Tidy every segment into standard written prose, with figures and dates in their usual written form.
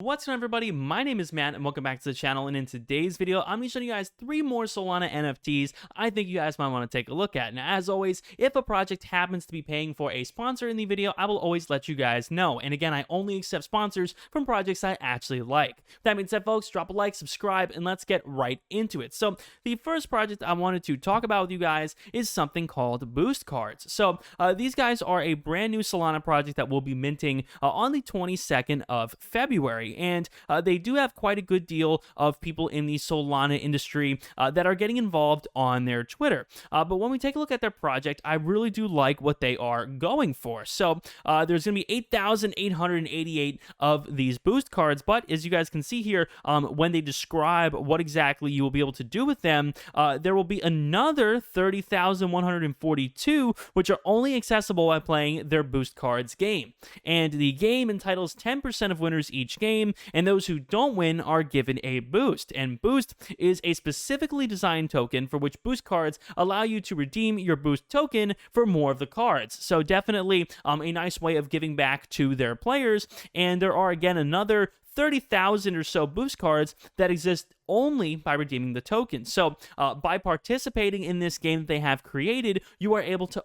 What's going on, everybody? My name is Matt and welcome back to the channel, and in today's video I'm going to be showing you guys 3 more Solana NFTs I think you guys might want to take a look at. Now, as always, if a project happens to be paying for a sponsor in the video, I will always let you guys know. And again, I only accept sponsors from projects I actually like. That being said, folks, drop a like, subscribe, and let's get right into it. So the first project I wanted to talk about with you guys is something called Boost Cards. So these guys are a brand new Solana project that will be minting on the 22nd of February. And they do have quite a good deal of people in the Solana industry that are getting involved on their Twitter. But when we take a look at their project, I really do like what they are going for. So there's going to be 8,888 of these boost cards. But as you guys can see here, when they describe what exactly you will be able to do with them, there will be another 30,142, which are only accessible by playing their boost cards game. And the game entitles 10% of winners each game, and those who don't win are given a boost. And boost is a specifically designed token for which boost cards allow you to redeem your boost token for more of the cards. So definitely a nice way of giving back to their players. And there are again another 30,000 or so boost cards that exist only by redeeming the token. So by participating in this game that they have created, you are able to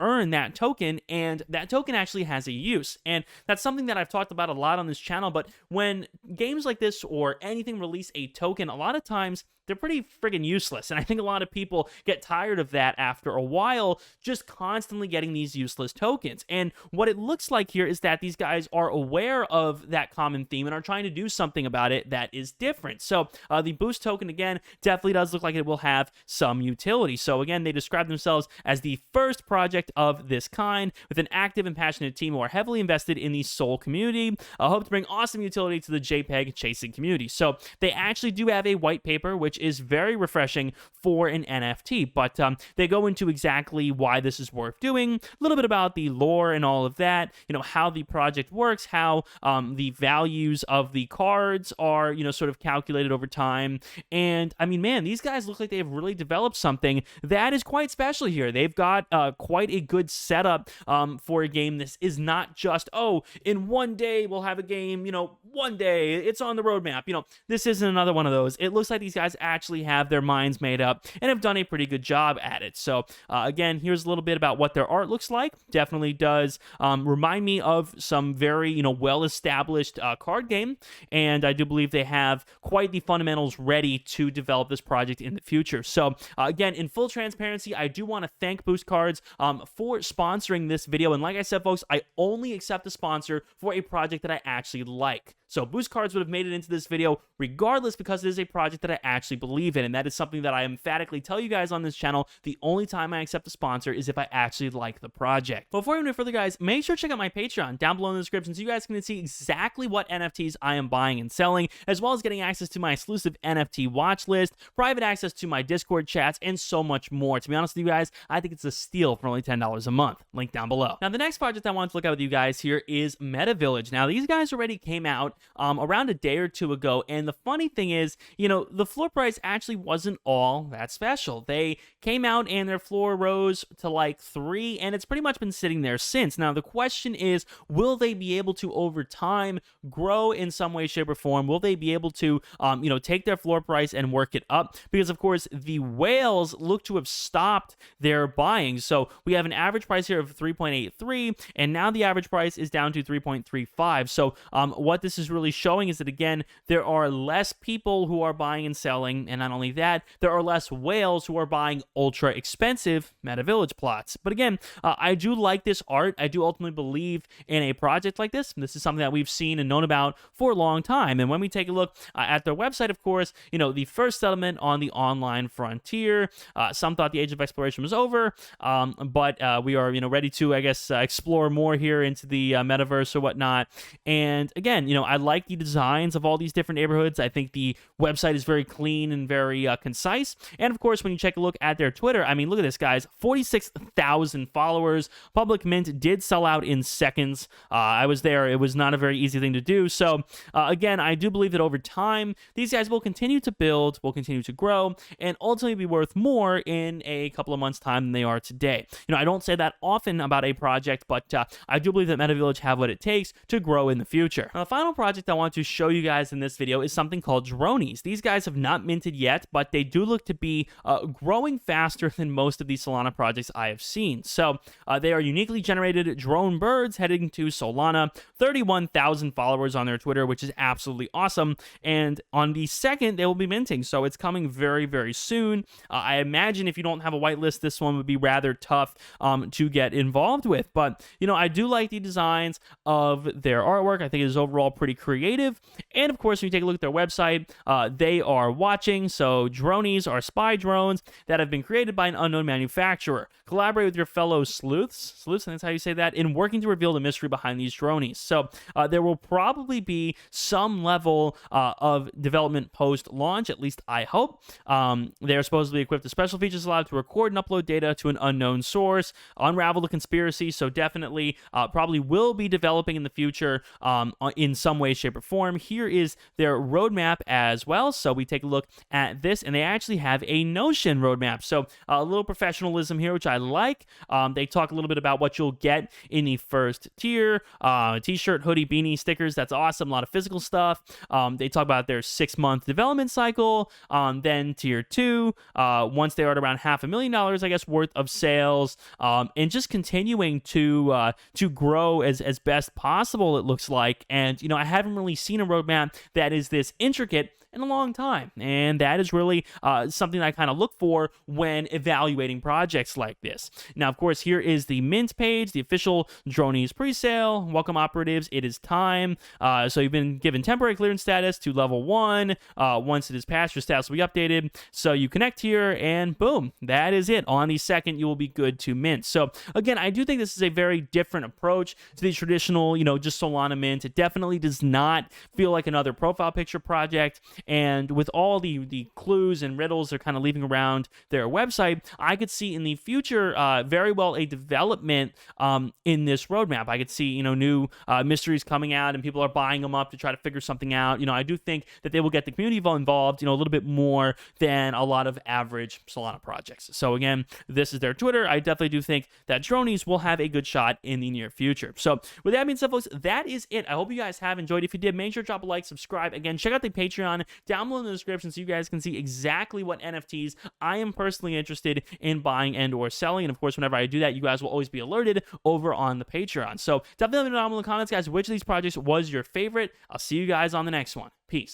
earn that token, and that token actually has a use. And that's something that I've talked about a lot on this channel, but when games like this or anything release a token, a lot of times they're pretty friggin' useless. And I think a lot of people get tired of that after a while, just constantly getting these useless tokens. And what it looks like here is that these guys are aware of that common theme and are trying to do something about it that is different. So the boost token, again, definitely does look like it will have some utility. So again, they describe themselves as the first project of this kind with an active and passionate team who are heavily invested in the Sol community. I hope to bring awesome utility to the JPEG chasing community. So they actually do have a white paper, which is very refreshing for an NFT, but they go into exactly why this is worth doing, a little bit about the lore and all of that, how the project works, how the values of the cards are, sort of calculated over time. And I mean, man, these guys look like they've really developed something that is quite special here. They've got quite a good setup for a game. This is not just, oh, in one day we'll have a game, one day it's on the roadmap. This isn't another one of those. It looks like these guys actually have their minds made up and have done a pretty good job at it. So again, here's a little bit about what their art looks like. Definitely does remind me of some very, well-established card game. And I do believe they have quite the fundamentals ready to develop this project in the future. So again, in full transparency, I do want to thank Boost Cards for sponsoring this video. And like I said, folks, I only accept a sponsor for a project that I actually like. So Boost Cards would have made it into this video regardless, because it is a project that I actually believe in, and that is something that I emphatically tell you guys on this channel. The only time I accept a sponsor is if I actually like the project. Before we go any further, guys, make sure to check out my Patreon down below in the description so you guys can see exactly what NFTs I am buying and selling, as well as getting access to my exclusive NFT watch list, private access to my Discord chats, and so much more. To be honest with you guys, I think it's a steal for only $10 a month. Link down below. Now, the next project I want to look at with you guys here is Meta Village. Now, these guys already came out around a day or two ago, and the funny thing is, the floor price actually wasn't all that special. They came out and their floor rose to like 3, and it's pretty much been sitting there since. Now, the question is, will they be able to over time grow in some way, shape, or form? Will they be able to take their floor price and work it up? Because of course the whales look to have stopped their buying. So we have an average price here of 3.83, and now the average price is down to 3.35. So what this is really showing is that, again, there are less people who are buying and selling, and not only that, there are less whales who are buying ultra expensive Meta Village plots. But again, I do like this art. I do ultimately believe in a project like this. This is something that we've seen and known about for a long time. And when we take a look at their website, of course, the first settlement on the online frontier, some thought the age of exploration was over, but we are, ready to, I guess, explore more here into the metaverse or whatnot. And again, I like the designs of all these different neighborhoods. I think the website is very clean and very concise. And of course, when you take a look at their Twitter, I mean, look at this, guys, 46,000 followers. Public mint did sell out in seconds. I was there. It was not a very easy thing to do. So again, I do believe that over time, these guys will continue to build, will continue to grow, and ultimately be worth more in a couple of months' time than they are today. I don't say that often about a project, but I do believe that Meta Village have what it takes to grow in the future. Now, the final project project I want to show you guys in this video is something called dronies. These guys have not minted yet, but they do look to be growing faster than most of these Solana projects I have seen. So they are uniquely generated drone birds heading to Solana, 31,000 followers on their Twitter, which is absolutely awesome. And on the 2nd, they will be minting. So it's coming very, very soon. I imagine if you don't have a whitelist, this one would be rather tough to get involved with. But, you know, I do like the designs of their artwork. I think it is overall pretty creative. And of course, when you take a look at their website, they are watching. So dronies are spy drones that have been created by an unknown manufacturer. Collaborate with your fellow sleuths, that's how you say that, in working to reveal the mystery behind these dronies. So there will probably be some level of development post-launch, at least I hope. They are supposedly equipped with special features allowed to record and upload data to an unknown source, unravel the conspiracy, so definitely probably will be developing in the future in some way, shape, or form. Here is their roadmap as well. So we take a look at this, and they actually have a Notion roadmap. So a little professionalism here, which I like. They talk a little bit about what you'll get in the first tier, t-shirt, hoodie, beanie, stickers. That's awesome. A lot of physical stuff. They talk about their 6-month development cycle. Then tier 2, once they are at around $500,000, I guess, worth of sales, and just continuing to grow as best possible, it looks like. And, you know, I haven't really seen a roadmap that is this intricate in a long time, and that is really something I kind of look for when evaluating projects like this. Now, of course, here is the mint page, the official dronies presale. Welcome, operatives. It is time. So you've been given temporary clearance status to level 1. Once it is passed, your status will be updated. So you connect here, and boom, that is it. On the 2nd, you will be good to mint. So again, I do think this is a very different approach to the traditional, you know, just Solana mint. It definitely does not feel like another profile picture project. And with all the clues and riddles they're kind of leaving around their website, I could see in the future very well a development in this roadmap. I could see, you know, new mysteries coming out, and people are buying them up to try to figure something out. You know, I do think that they will get the community involved, you know, a little bit more than a lot of average Solana projects. So again, this is their Twitter. I definitely do think that dronies will have a good shot in the near future. So with that being said, folks, that is it. I hope you guys have enjoyed. If you did, make sure to drop a like, subscribe. Again, check out the Patreon down below in the description so you guys can see exactly what NFTs I am personally interested in buying and or selling. And of course, whenever I do that, you guys will always be alerted over on the Patreon. So definitely let me know down in the comments, guys, which of these projects was your favorite. I'll see you guys on the next one. Peace.